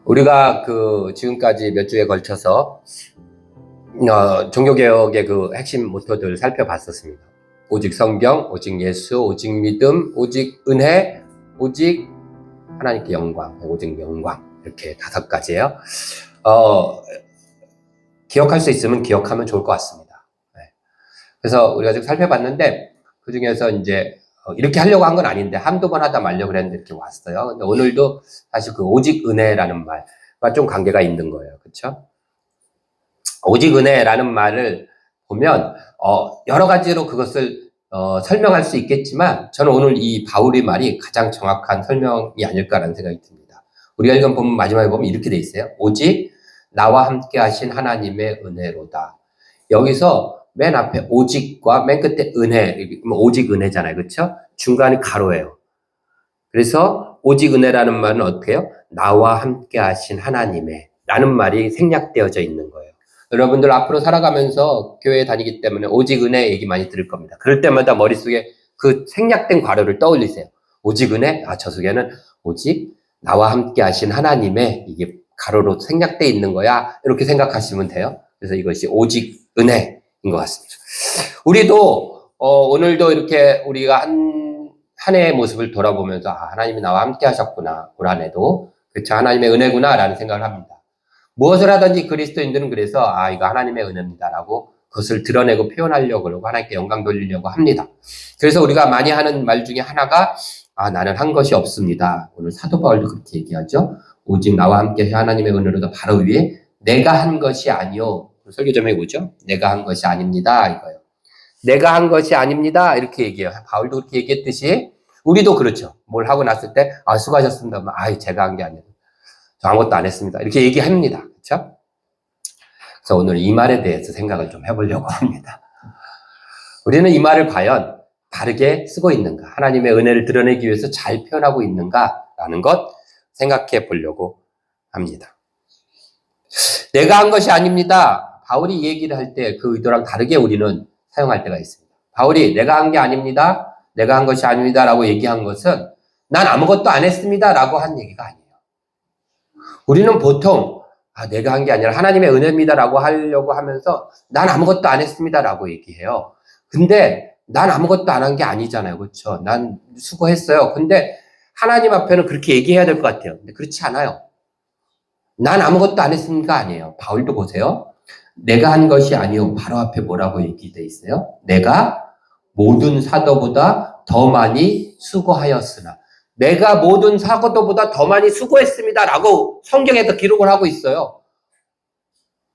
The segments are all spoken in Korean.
우리가 지금까지 몇 주에 걸쳐서 종교개혁의 그 핵심 모토들을 살펴봤었습니다. 오직 성경, 오직 예수, 오직 믿음, 오직 은혜, 오직 하나님께 영광, 오직 영광, 이렇게 5가지예요. 기억할 수 있으면 기억하면 좋을 것 같습니다. 그래서 우리가 지금 살펴봤는데 그 중에서 이제 이렇게 하려고 한 건 아닌데 한두 번 하다 말려고 그랬는데 이렇게 왔어요. 근데 오늘도 사실 그 오직 은혜라는 말과 좀 관계가 있는 거예요. 그렇죠? 오직 은혜라는 말을 보면 여러 가지로 그것을 설명할 수 있겠지만 저는 오늘 이 바울의 말이 가장 정확한 설명이 아닐까라는 생각이 듭니다. 우리가 이건 보면 마지막에 보면 이렇게 돼 있어요. 오직 나와 함께 하신 하나님의 은혜로다. 여기서 맨 앞에 오직과 맨 끝에 은혜, 오직 은혜잖아요. 그렇죠? 중간이 가로예요. 그래서 오직 은혜라는 말은 어떻게 해요? 나와 함께 하신 하나님의 라는 말이 생략되어져 있는 거예요. 여러분들 앞으로 살아가면서 교회에 다니기 때문에 오직 은혜 얘기 많이 들을 겁니다. 그럴 때마다 머릿속에 그 생략된 괄호를 떠올리세요. 오직 은혜? 저 속에는 오직 나와 함께 하신 하나님의 이게 가로로 생략되어 있는 거야. 이렇게 생각하시면 돼요. 그래서 이것이 오직 은혜인 것 같습니다. 우리도 오늘도 이렇게 우리가 한 해의 모습을 돌아보면서 하나님이 나와 함께 하셨구나. 올 한 해도 그렇죠. 하나님의 은혜구나 라는 생각을 합니다. 무엇을 하든지 그리스도인들은 그래서 이거 하나님의 은혜입니다라고 그것을 드러내고 표현하려고 그러고 하나님께 영광 돌리려고 합니다. 그래서 우리가 많이 하는 말 중에 하나가 나는 한 것이 없습니다. 오늘 사도 바울도 그렇게 얘기하죠. 오직 나와 함께 하나님의 은혜로도 바로 위에 내가 한 것이 아니요. 설교 좀 해보죠. 내가 한 것이 아닙니다. 이거요. 내가 한 것이 아닙니다. 이렇게 얘기해요. 바울도 그렇게 얘기했듯이 우리도 그렇죠. 뭘 하고 났을 때 수고하셨습니다. 제가 한 게 아니에요. 저 아무것도 안 했습니다. 이렇게 얘기합니다. 그렇죠? 그래서 오늘 이 말에 대해서 생각을 좀 해보려고 합니다. 우리는 이 말을 과연 바르게 쓰고 있는가? 하나님의 은혜를 드러내기 위해서 잘 표현하고 있는가라는 것 생각해 보려고 합니다. 내가 한 것이 아닙니다. 바울이 얘기를 할 때 그 의도랑 다르게 우리는 사용할 때가 있습니다. 바울이 내가 한 게 아닙니다. 내가 한 것이 아닙니다. 라고 얘기한 것은 난 아무것도 안 했습니다. 라고 한 얘기가 아니에요. 우리는 보통 내가 한 게 아니라 하나님의 은혜입니다. 라고 하려고 하면서 난 아무것도 안 했습니다. 라고 얘기해요. 근데 난 아무것도 안 한 게 아니잖아요. 그렇죠? 난 수고했어요. 근데 하나님 앞에는 그렇게 얘기해야 될 것 같아요. 근데 그렇지 않아요. 난 아무것도 안 했습니까? 아니에요. 바울도 보세요. 내가 한 것이 아니요. 바로 앞에 뭐라고 얘기되어 있어요? 내가 모든 사도보다 더 많이 수고하였으나 내가 모든 사도보다 더 많이 수고했습니다. 라고 성경에서 기록을 하고 있어요.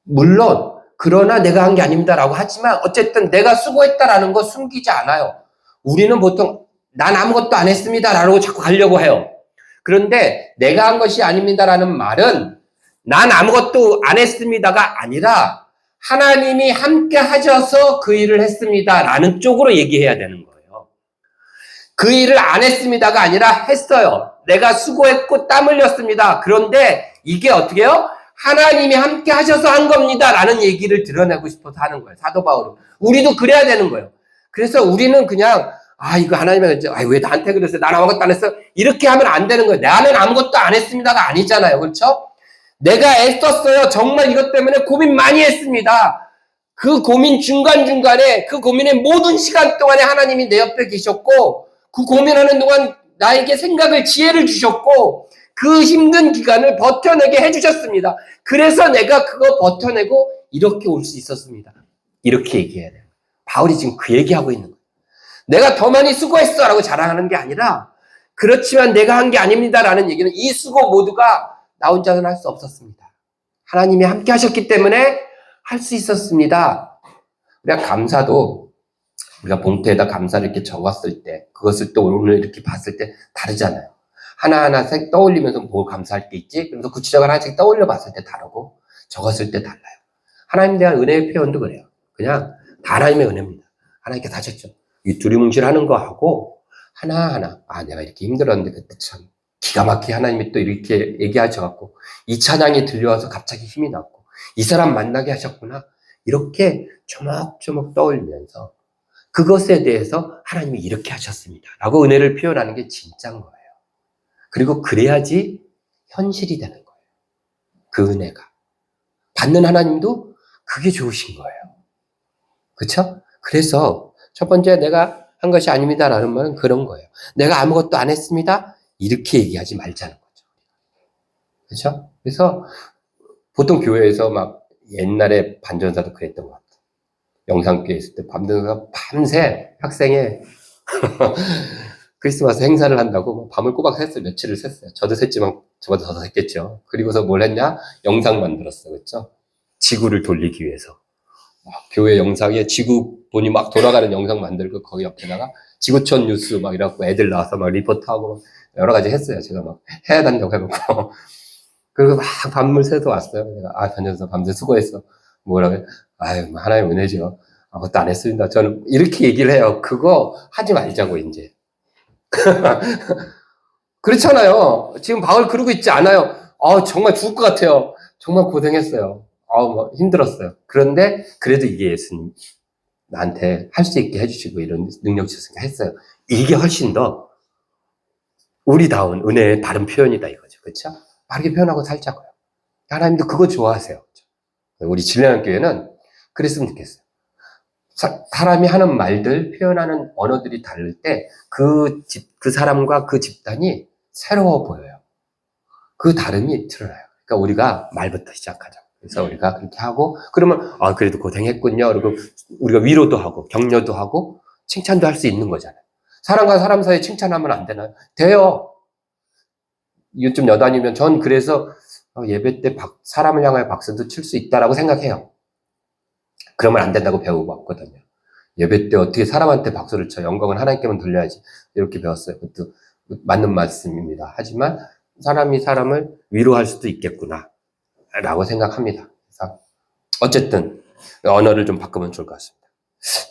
물론 그러나 내가 한 게 아닙니다. 라고 하지만 어쨌든 내가 수고했다라는 거 숨기지 않아요. 우리는 보통 난 아무것도 안 했습니다. 라고 자꾸 가려고 해요. 그런데 내가 한 것이 아닙니다라는 말은 난 아무것도 안 했습니다가 아니라 하나님이 함께 하셔서 그 일을 했습니다라는 쪽으로 얘기해야 되는 거예요. 그 일을 안 했습니다가 아니라 했어요. 내가 수고했고 땀 흘렸습니다. 그런데 이게 어떻게 해요? 하나님이 함께 하셔서 한 겁니다라는 얘기를 드러내고 싶어서 하는 거예요. 사도 바울은. 우리도 그래야 되는 거예요. 그래서 우리는 그냥 이거 하나님의 왜 나한테 그랬어요? 난 아무것도 안 했어. 이렇게 하면 안 되는 거예요. 나는 아무것도 안 했습니다가 아니잖아요. 그렇죠? 내가 애썼어요. 정말 이것 때문에 고민 많이 했습니다. 그 고민 중간중간에 그 고민의 모든 시간 동안에 하나님이 내 옆에 계셨고 그 고민하는 동안 나에게 생각을 지혜를 주셨고 그 힘든 기간을 버텨내게 해주셨습니다. 그래서 내가 그거 버텨내고 이렇게 올 수 있었습니다. 이렇게 얘기해야 돼요. 바울이 지금 그 얘기하고 있는 거예요. 내가 더 많이 수고했어 라고 자랑하는 게 아니라 그렇지만 내가 한 게 아닙니다라는 얘기는 이 수고 모두가 나 혼자는 할 수 없었습니다. 하나님이 함께 하셨기 때문에 할 수 있었습니다. 우리가 감사도 우리가 봉투에다 감사를 이렇게 적었을 때 그것을 또 오늘 이렇게 봤을 때 다르잖아요. 하나하나씩 떠올리면서 뭘 감사할 게 있지? 그래서 구체적으로 하나씩 떠올려 봤을 때 다르고 적었을 때 달라요. 하나님에 대한 은혜의 표현도 그래요. 그냥 다 하나님의 은혜입니다. 하나님께서 하셨죠. 이 두리뭉실하는 거 하고 하나하나 내가 이렇게 힘들었는데 그때 참 기가 막히게 하나님이 또 이렇게 얘기하셔갖고 이 찬양이 들려와서 갑자기 힘이 났고 이 사람 만나게 하셨구나. 이렇게 조목조목 떠올리면서 그것에 대해서 하나님이 이렇게 하셨습니다. 라고 은혜를 표현하는 게 진짜인 거예요. 그리고 그래야지 현실이 되는 거예요. 그 은혜가. 받는 하나님도 그게 좋으신 거예요. 그쵸? 그래서 첫 번째 내가 한 것이 아닙니다라는 말은 그런 거예요. 내가 아무것도 안 했습니다. 이렇게 얘기하지 말자는 거죠. 그렇죠? 그래서 보통 교회에서 막 옛날에 반전사도 그랬던 것 같아요. 영상교회 있을 때 반전사가 밤새 학생회 크리스마스 행사를 한다고 밤을 꼬박 샜어요. 며칠을 샜어요. 저도 샜지만 저보다 더 샜겠죠. 그리고서 뭘 했냐? 영상 만들었어. 그렇죠? 지구를 돌리기 위해서. 교회 영상에 지구 본이 막 돌아가는 영상 만들고 거기 옆에다가 지구촌 뉴스 막 이래갖고 애들 나와서 막 리포트하고 막 여러 가지 했어요. 제가 막 해야 된다고 해놓고. 그리고 막 밤을 새서 왔어요. 내가, 다녀서 밤새 수고했어. 뭐라고 해? 아유, 하나님 은혜죠. 아무것도 안 했습니다. 저는 이렇게 얘기를 해요. 그거 하지 말자고, 이제. 그렇잖아요. 지금 바울 그러고 있지 않아요. 정말 죽을 것 같아요. 정말 고생했어요. 뭐 힘들었어요. 그런데 그래도 이게 예수님 나한테 할 수 있게 해주시고 이런 능력 주셨으니까 했어요. 이게 훨씬 더 우리다운 은혜의 다른 표현이다 이거죠. 그렇죠? 바르게 표현하고 살자고요. 하나님도 그거 좋아하세요. 우리 진리하는 교회는 그랬으면 좋겠어요. 사람이 하는 말들, 표현하는 언어들이 다를 때 그 사람과 그 집단이 새로워 보여요. 그 다름이 드러나요. 그러니까 우리가 말부터 시작하자. 그래서 우리가 그렇게 하고, 그러면, 그래도 고생했군요. 그리고 우리가 위로도 하고, 격려도 하고, 칭찬도 할 수 있는 거잖아요. 사람과 사람 사이에 칭찬하면 안 되나요? 돼요. 이거 좀 여단이면 전 그래서 예배 때 사람을 향하여 박수도 칠 수 있다라고 생각해요. 그러면 안 된다고 배우고 왔거든요. 예배 때 어떻게 사람한테 박수를 쳐? 영광은 하나님께만 돌려야지. 이렇게 배웠어요. 그것도 맞는 말씀입니다. 하지만 사람이 사람을 위로할 수도 있겠구나 라고 생각합니다. 그래서 어쨌든 언어를 좀 바꾸면 좋을 것 같습니다.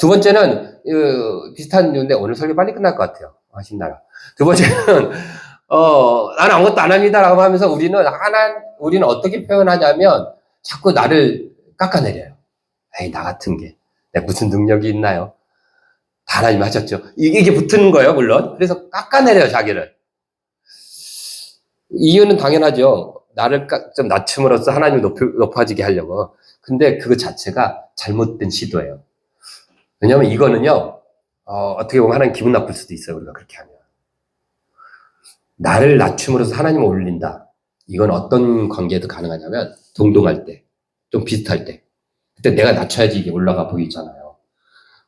두 번째는 비슷한 이유인데 오늘 설교 빨리 끝날 것 같아요. 신나라. 두 번째는 나는 아무것도 안 합니다라고 하면서 우리는 어떻게 표현하냐면 자꾸 나를 깎아내려요. 에이, 나 같은 게 내가 무슨 능력이 있나요? 다 하나님 하셨죠. 이게 붙는 거예요, 물론. 그래서 깎아내려요, 자기를. 이유는 당연하죠. 나를 좀 낮춤으로써 하나님을 높아지게 하려고. 근데 그거 자체가 잘못된 시도예요. 왜냐면 이거는요, 어떻게 보면 하나님 기분 나쁠 수도 있어요, 우리가 그렇게 하면. 나를 낮춤으로써 하나님을 올린다. 이건 어떤 관계에도 가능하냐면, 동동할 때, 좀 비슷할 때. 그때 내가 낮춰야지 이게 올라가 보이잖아요.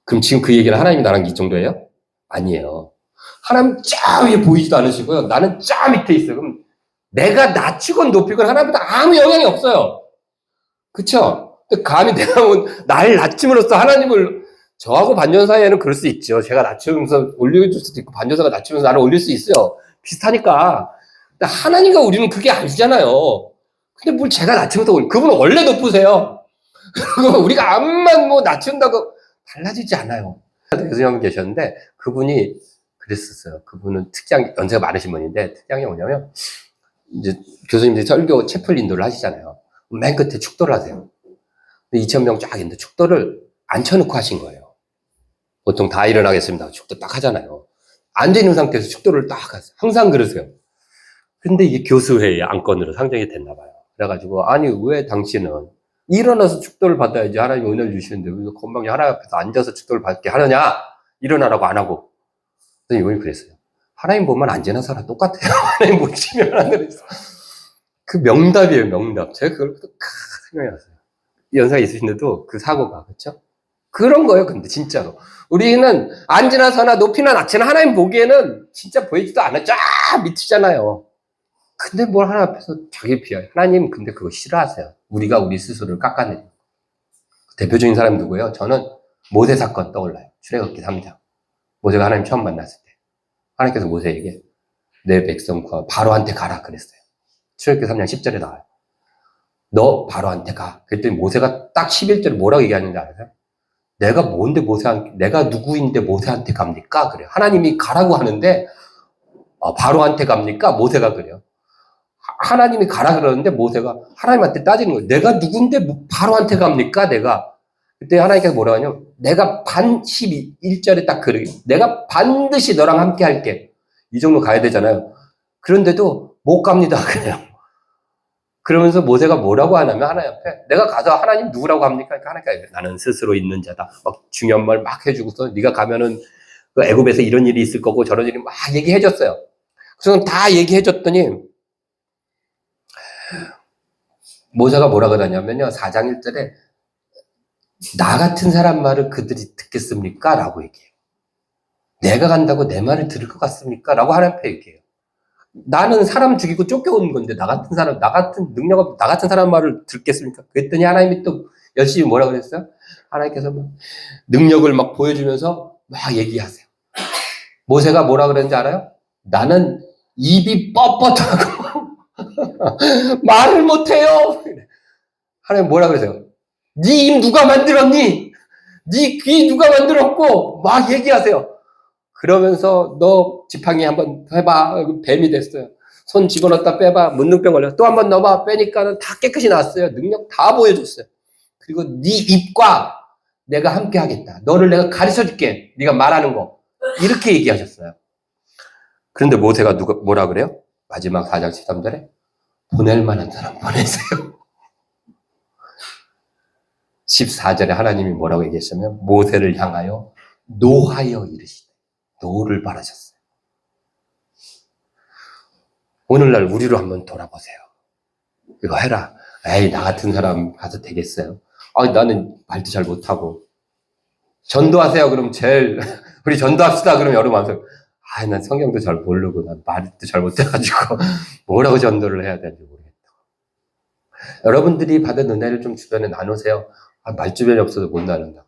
그럼 지금 그 얘기는 하나님이 나랑 이 정도예요? 아니에요. 하나님 쫙 위에 보이지도 않으시고요. 나는 쫙 밑에 있어요. 그럼 내가 낮추건 높이건 하나님보다 아무 영향이 없어요. 그쵸? 감히 내가 나를 낮춤으로써 하나님을, 저하고 반전 사이에는 그럴 수 있죠. 제가 낮추면서 올려줄 수도 있고, 반전사가 낮추면서 나를 올릴 수 있어요. 비슷하니까. 근데 하나님과 우리는 그게 아니잖아요. 근데 뭘 제가 낮추면서 그분은 원래 높으세요. 우리가 암만 낮춘다고 달라지지 않아요. 교수님 한 분 계셨는데, 그분이 그랬었어요. 그분은 연세가 많으신 분인데, 특장이 뭐냐면, 이제 교수님들이 설교 채플 인도를 하시잖아요. 맨 끝에 축도를 하세요. 2,000명 쫙 있는데 축도를 앉혀놓고 하신 거예요. 보통 다 일어나겠습니다. 축도 딱 하잖아요. 앉아있는 상태에서 축도를 딱 하세요. 항상 그러세요. 근데 이게 교수회의 안건으로 상정이 됐나 봐요. 그래가지고, 아니, 왜 당신은 일어나서 축도를 받아야지 하나님 은혜를 주시는데 왜 건방에 하나님 앞에서 앉아서 축도를 받게 하느냐? 일어나라고 안 하고. 그래서 이분이 그랬어요. 하나님 보면 앉으나 살아 똑같아요. 하나님 보시면 안 그랬어. 그 명답이에요, 명답. 제가 그걸 생각이 났어요. 연상이 있으신데도 그 사고가, 그렇죠? 그런 거예요, 근데 진짜로. 우리는 앉으나 서나 높이나 낮이나 하나님 보기에는 진짜 보이지도 않아. 쫙 밑이잖아요. 근데 뭘 하나 앞에서 자기 비하해. 하나님 근데 그거 싫어하세요. 우리가 우리 스스로를 깎아내리는. 대표적인 사람이 누구예요? 저는 모세 사건 떠올라요. 출애굽기 3장. 모세가 하나님 처음 만났을 때. 하나님께서 모세에게 내 백성 구하 바로한테 가라 그랬어요. 출애굽기 3장 10절에 나와요. 너 바로한테 가. 그랬더니 모세가 딱 11절에 뭐라고 얘기하는지 아세요? 내가 누구인데 모세한테 갑니까? 그래요. 하나님이 가라고 하는데 바로한테 갑니까? 모세가 그래요. 하나님이 가라 그러는데 모세가 하나님한테 따지는 거예요. 내가 누군데 바로한테 갑니까? 내가. 그때 하나님께서 뭐라고 하냐면 내가 11절에 딱 그러게. 내가 반드시 너랑 함께 할게. 이 정도 가야 되잖아요. 그런데도 못 갑니다. 그래요. 그러면서 모세가 뭐라고 하냐면 하나님 앞에 내가 가서 하나님 누구라고 합니까? 그러니까 하나님께 나는 스스로 있는 자다. 막 중요한 말 막 해주고서 네가 가면은 그 애굽에서 이런 일이 있을 거고 저런 일이 막 얘기해줬어요. 그래서 다 얘기해줬더니 모세가 뭐라 그러냐면요. 4장 1절에 나 같은 사람 말을 그들이 듣겠습니까? 라고 얘기해요. 내가 간다고 내 말을 들을 것 같습니까? 라고 하나님 앞에 얘기해요. 나는 사람 죽이고 쫓겨온 건데 나 같은 사람, 나 같은 능력 없는 나 같은 사람 말을 듣겠습니까? 그랬더니 하나님이 또 열심히 뭐라 그랬어요? 하나님께서 막 능력을 막 보여주면서 막 얘기하세요. 모세가 뭐라 그랬는지 알아요? 나는 입이 뻣뻣하고 말을 못해요. 하나님 뭐라 그러세요? 네 입 누가 만들었니? 네 귀 누가 만들었고 막 얘기하세요. 그러면서 너 지팡이 한번 해봐. 뱀이 됐어요. 손 집어넣었다 빼봐. 문둥병 걸려. 또 한번 넣어봐. 빼니까는 다 깨끗이 나왔어요. 능력 다 보여줬어요. 그리고 네 입과 내가 함께 하겠다. 너를 내가 가르쳐 줄게. 네가 말하는 거. 이렇게 얘기하셨어요. 그런데 모세가 뭐라 그래요? 마지막 4장 13절에 보낼 만한 사람 보내세요. 14절에 하나님이 뭐라고 얘기했냐면 모세를 향하여 노하여 이르시되 노를 바라셨어요. 오늘날 우리로 한번 돌아보세요. 이거 해라. 에이, 나 같은 사람 가서 되겠어요? 나는 말도 잘 못하고. 전도하세요. 그럼 우리 전도합시다. 그럼 여러분 하면서, 난 성경도 잘 모르고, 난 말도 잘 못해가지고, 뭐라고 전도를 해야 되는지 모르겠다. 여러분들이 받은 은혜를 좀 주변에 나누세요. 말주변이 없어서 못 나눈다.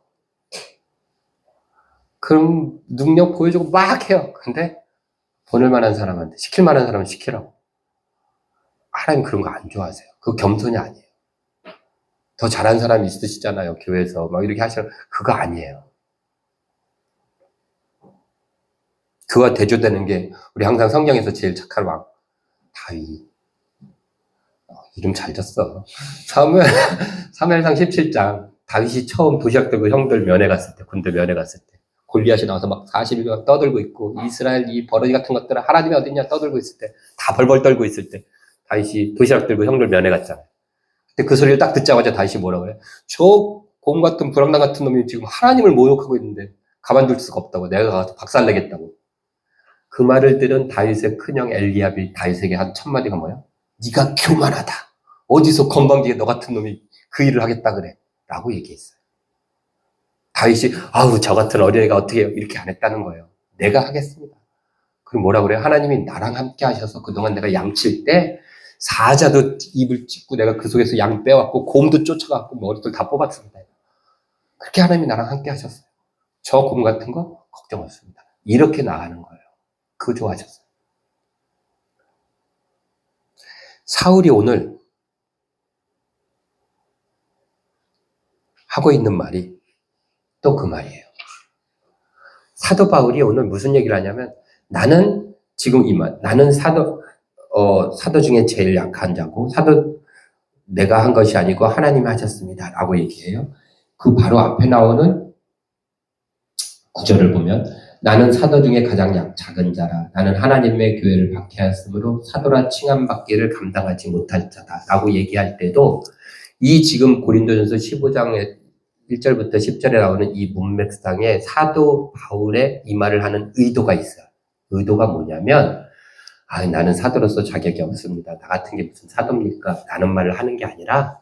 그럼 능력 보여주고 막 해요. 근데 보낼 만한 사람한테, 시킬 만한 사람은 시키라고. 하나님 그런 거 안 좋아하세요. 그거 겸손이 아니에요. 더 잘한 사람이 있으시잖아요. 교회에서 막 이렇게 하시는 그거 아니에요. 그와 대조되는 게 우리 항상 성경에서 제일 착한 왕 다윗. 이름 잘 졌어. 사무엘상 17장 다윗이 처음 도시락 들고 형들 면회 갔을 때, 군대 면회 갔을 때 골리앗이 나와서 막 40일간 떠들고 있고 이스라엘 이 버러지 같은 것들은 하나님이 어딨냐 떠들고 있을 때 다 벌벌 떨고 있을 때 다윗이 도시락 들고 형들 면회 갔잖아요. 근데 그 소리를 딱 듣자마자 다윗이 뭐라고 해요? 저 곰 같은 불황당 같은 놈이 지금 하나님을 모욕하고 있는데 가만둘 수가 없다고. 내가 가서 박살내겠다고. 그 말을 들은 다윗의 큰형 엘리압이 다윗에게 한 첫 마디가 뭐야? 네가 교만하다. 어디서 건방지게 너 같은 놈이 그 일을 하겠다 그래. 라고 얘기했어요. 다윗이 저 같은 어린애가 어떻게 해요? 이렇게 안 했다는 거예요. 내가 하겠습니다. 그럼 뭐라 그래요? 하나님이 나랑 함께 하셔서 그동안 내가 양칠 때 사자도 입을 찢고 내가 그 속에서 양 빼왔고 곰도 쫓아갔고 머리들 다 뽑았습니다. 그렇게 하나님이 나랑 함께 하셨어요. 저 곰 같은 거 걱정 없습니다. 이렇게 나가는 거예요. 그거 좋아하셨어요. 사울이 오늘 하고 있는 말이 또 그 말이에요. 사도 바울이 오늘 무슨 얘기를 하냐면 나는 지금 나는 사도 중에 제일 약한 자고 내가 한 것이 아니고 하나님이 하셨습니다. 라고 얘기해요. 그 바로 앞에 나오는 구절을 보면 나는 사도 중에 가장 작은 자라. 나는 하나님의 교회를 박해하였으므로 사도라 칭함받기를 감당하지 못할 자다. 라고 얘기할 때도 이 지금 고린도전서 15장의 1절부터 10절에 나오는 이 문맥상에 사도 바울의 이 말을 하는 의도가 있어요. 의도가 뭐냐면 나는 사도로서 자격이 없습니다. 나 같은 게 무슨 사도입니까? 라는 말을 하는 게 아니라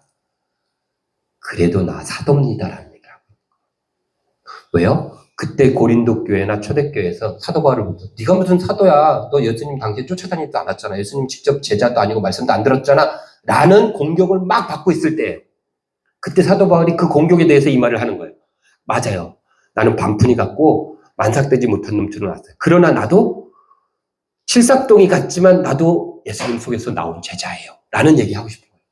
그래도 나 사도입니다라는 얘기를 하고 왜요? 그때 고린도 교회나 초대교회에서 사도 바울을 묻어 네가 무슨 사도야? 너 예수님 당시에 쫓아다니지도 않았잖아. 예수님 직접 제자도 아니고 말씀도 안 들었잖아. 라는 공격을 막 받고 있을 때 그때 사도 바울이 그 공격에 대해서 이 말을 하는 거예요. 맞아요. 나는 반푼이 같고 만삭되지 못한 놈처럼 나왔어요. 그러나 나도 칠삭동이 같지만 나도 예수님 속에서 나온 제자예요. 라는 얘기 하고 싶은 거예요.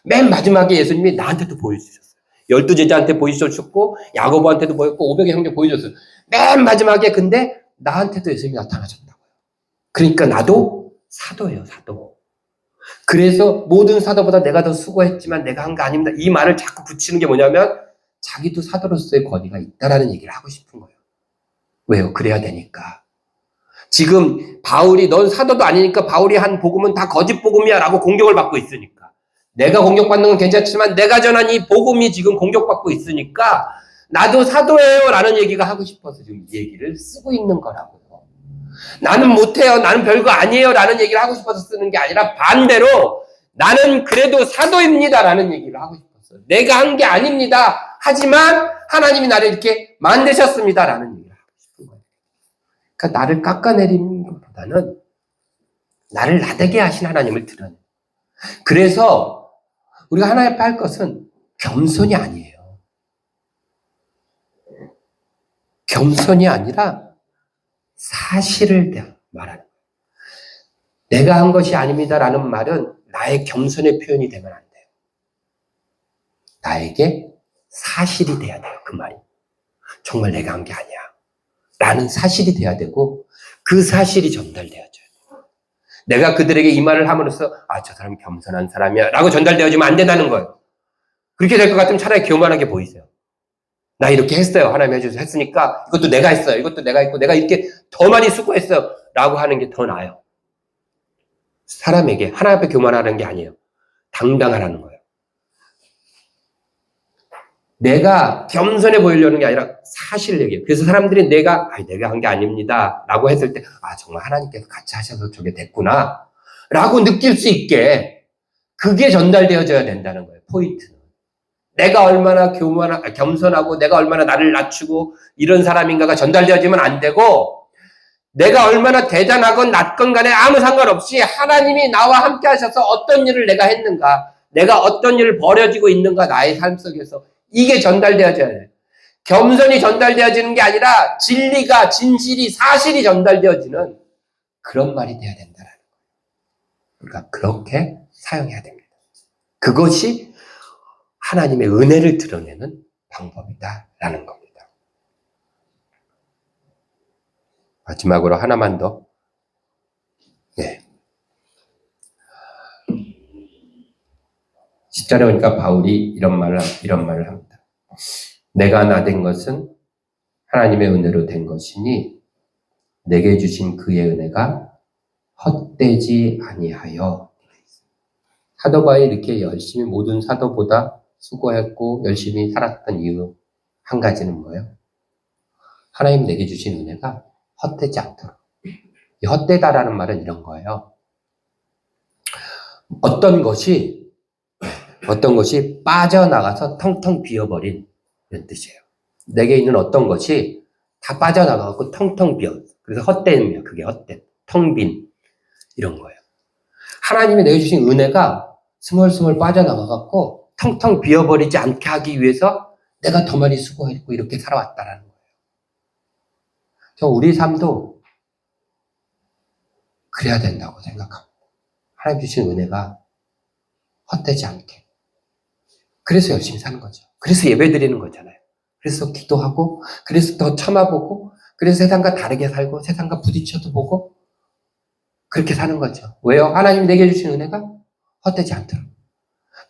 맨 마지막에 예수님이 나한테도 보여주셨어요. 12제자한테 보여주셨고 야고보한테도 보였고 500의 형제 보여줬어요. 맨 마지막에 근데 나한테도 예수님이 나타나셨다고요. 그러니까 나도 사도예요. 사도. 그래서 모든 사도보다 내가 더 수고했지만 내가 한 거 아닙니다. 이 말을 자꾸 붙이는 게 뭐냐면 자기도 사도로서의 권위가 있다라는 얘기를 하고 싶은 거예요. 왜요? 그래야 되니까. 지금 바울이 넌 사도도 아니니까 바울이 한 복음은 다 거짓 복음이야 라고 공격을 받고 있으니까. 내가 공격받는 건 괜찮지만 내가 전한 이 복음이 지금 공격받고 있으니까 나도 사도예요 라는 얘기가 하고 싶어서 지금 이 얘기를 쓰고 있는 거라고요. 나는 못해요, 나는 별거 아니에요 라는 얘기를 하고 싶어서 쓰는 게 아니라 반대로 나는 그래도 사도입니다 라는 얘기를 하고 싶었어요. 내가 한 게 아닙니다. 하지만 하나님이 나를 이렇게 만드셨습니다 라는 얘기를 하고 싶은 거예요. 그러니까 나를 깎아내리는 것보다는 나를 나되게 하신 하나님을 드러내요. 그래서 우리가 하나님 앞에 할 것은 겸손이 아니에요. 겸손이 아니라 사실을 말하는 거예요. 내가 한 것이 아닙니다라는 말은 나의 겸손의 표현이 되면 안 돼요. 나에게 사실이 돼야 돼요. 그 말이. 정말 내가 한 게 아니야. 라는 사실이 돼야 되고 그 사실이 전달되어져야 돼요. 내가 그들에게 이 말을 함으로써 저 사람이 겸손한 사람이야 라고 전달되어지면 안 된다는 거예요. 그렇게 될 것 같으면 차라리 교만하게 보이세요. 나 이렇게 했어요. 하나님 해주셔서 했으니까 이것도 내가 했어요. 이것도 내가 했고 내가 이렇게 더 많이 수고했어요. 라고 하는 게 더 나아요. 사람에게 하나님 앞에 교만하는 게 아니에요. 당당하라는 거예요. 내가 겸손해 보이려는 게 아니라 사실을 얘기해요. 그래서 사람들이 내가 한 게 아닙니다 라고 했을 때 정말 하나님께서 같이 하셔서 저게 됐구나 라고 느낄 수 있게 그게 전달되어져야 된다는 거예요. 포인트는. 내가 얼마나 겸손하고 내가 얼마나 나를 낮추고 이런 사람인가가 전달되어지면 안 되고 내가 얼마나 대단하건 낮건 간에 아무 상관없이 하나님이 나와 함께 하셔서 어떤 일을 내가 했는가, 내가 어떤 일을 벌여지고 있는가 나의 삶 속에서 이게 전달되어져야 돼요. 겸손이 전달되어지는 게 아니라 진리가, 진실이, 사실이 전달되어지는 그런 말이 돼야 된다는 거예요. 그러니까 그렇게 사용해야 됩니다. 그것이 하나님의 은혜를 드러내는 방법이다라는 겁니다. 마지막으로 하나만 더. 네. 10절에 보니까 바울이 이런 말을 합니다. 내가 나된 것은 하나님의 은혜로 된 것이니 내게 주신 그의 은혜가 헛되지 아니하여. 사도가 이렇게 열심히 모든 사도보다 수고했고 열심히 살았던 이유 한 가지는 뭐예요? 하나님 내게 주신 은혜가 헛되지 않도록. 이 헛되다라는 말은 이런 거예요. 어떤 것이 빠져나가서 텅텅 비어버린 이런 뜻이에요. 내게 있는 어떤 것이 다 빠져나가고 텅텅 비어. 그래서 헛됨이에요. 그게 헛됨. 텅 빈. 이런 거예요. 하나님이 내게 주신 은혜가 스멀스멀 빠져나가갖고 텅텅 비어버리지 않게 하기 위해서 내가 더 많이 수고했고 이렇게 살아왔다라는 거예요. 우리 삶도 그래야 된다고 생각합니다. 하나님 주신 은혜가 헛되지 않게. 그래서 열심히 사는 거죠. 그래서 예배 드리는 거잖아요. 그래서 기도하고, 그래서 더 참아보고, 그래서 세상과 다르게 살고, 세상과 부딪혀도 보고, 그렇게 사는 거죠. 왜요? 하나님이 내게 주신 은혜가 헛되지 않도록.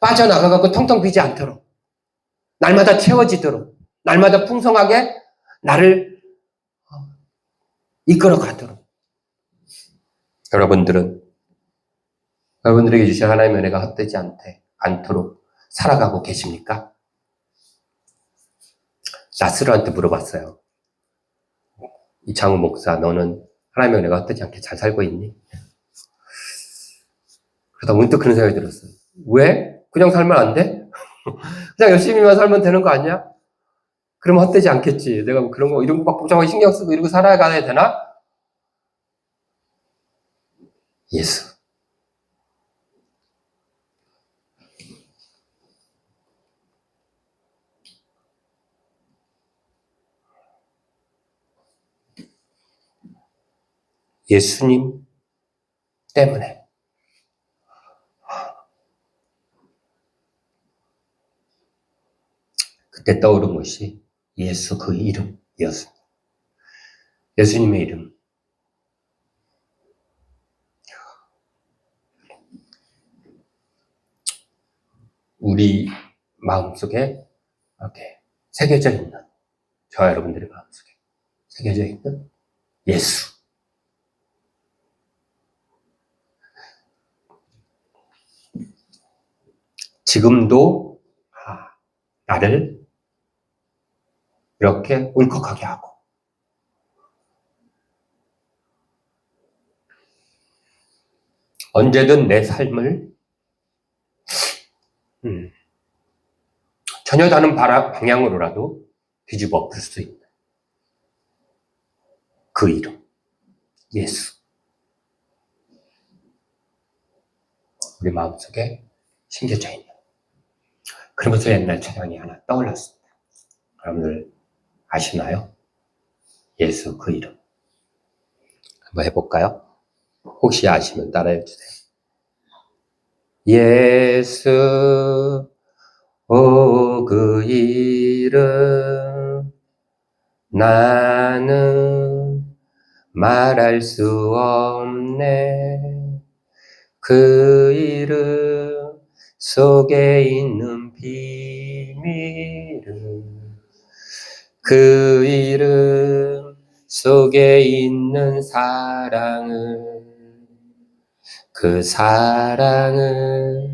빠져나가고 텅텅 비지 않도록. 날마다 채워지도록. 날마다 풍성하게 나를 이끌어 가도록. 여러분들에게 주신 하나님의 은혜가 헛되지 않도록 살아가고 계십니까? 나스로한테 물어봤어요. 이창우 목사, 너는 하나님의 은혜가 헛되지 않게 잘 살고 있니? 그러다 문득 그런 생각이 들었어요. 왜? 그냥 살면 안 돼? 그냥 열심히만 살면 되는 거 아니야? 그러면 헛되지 않겠지. 내가 그런 거, 이런 거 막 복잡하게 신경 쓰고 이러고 살아가야 되나? 예수. 예수님 때문에. 그때 떠오른 것이 예수 그 이름이었습니다. 예수님의 이름. 우리 마음속에 이렇게 새겨져 있는, 저와 여러분들의 마음속에 새겨져 있는 예수. 지금도 나를 이렇게 울컥하게 하고 언제든 내 삶을 전혀 다른 방향으로라도 뒤집어 엎을 수 있는 그 이름, 예수. 우리 마음속에 심겨져 있는. 그러면서 옛날 찬양이 하나 떠올랐습니다. 여러분들 아시나요? 예수 그 이름. 한번 해볼까요? 혹시 아시면 따라해 주세요. 예수 그 이름 나는 말할 수 없네. 그 이름 속에 있는 비밀을, 그 이름 속에 있는 사랑을, 그 사랑을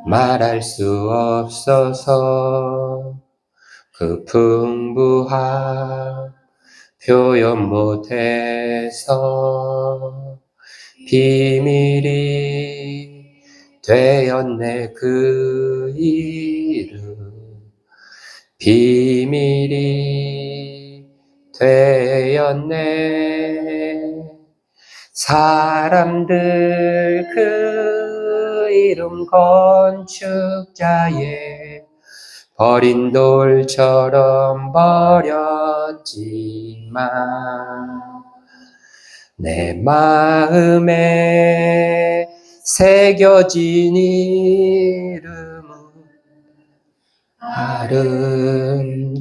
말할 수 없어서 그 풍부함 표현 못해서 비밀이 되었네. 그 이름 비밀이 되었네. 사람들 그 이름 건축자의 버린 돌처럼 버렸지만 내 마음에 새겨진 이름은 아름다운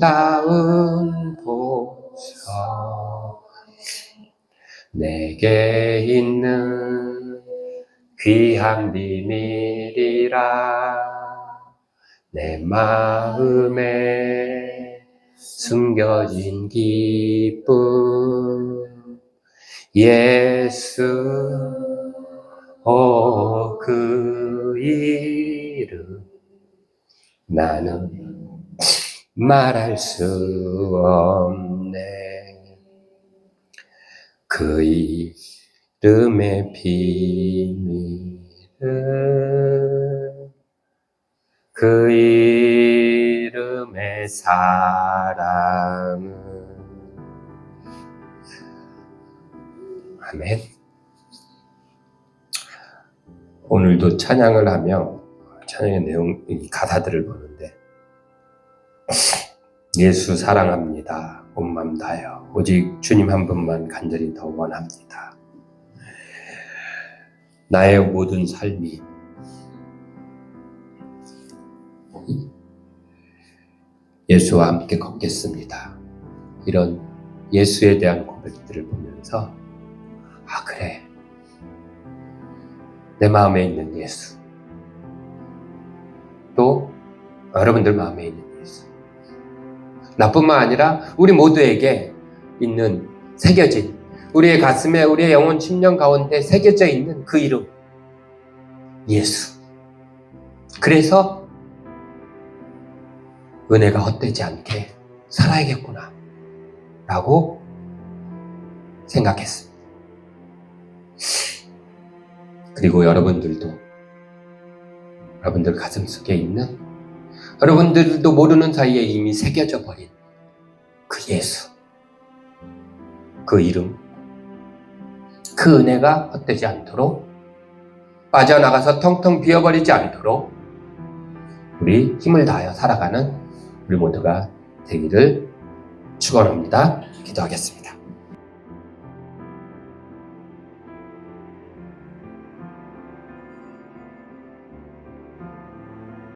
보석, 내게 있는 귀한 비밀이라. 내 마음에 숨겨진 기쁨, 예수 그 이름 나는 말할 수 없네. 그 이름의 비밀을, 그 이름의 사랑을. 아멘. 오늘도 찬양을 하며 찬양의 내용, 가사들을 보는데 예수 사랑합니다. 온 맘 다하여 오직 주님 한 분만 간절히 더 원합니다. 나의 모든 삶이 예수와 함께 걷겠습니다. 이런 예수에 대한 고백들을 보면서 그래, 내 마음에 있는 예수, 또 여러분들 마음에 있는 예수, 나뿐만 아니라 우리 모두에게 있는, 새겨진, 우리의 가슴에, 우리의 영혼 심령 가운데 새겨져 있는 그 이름, 예수. 그래서 은혜가 헛되지 않게 살아야겠구나 라고 생각했습니다. 그리고 여러분들도, 여러분들 가슴속에 있는, 여러분들도 모르는 사이에 이미 새겨져 버린 그 예수, 그 이름, 그 은혜가 헛되지 않도록, 빠져나가서 텅텅 비어버리지 않도록 우리 힘을 다하여 살아가는 우리 모두가 되기를 축원합니다. 기도하겠습니다.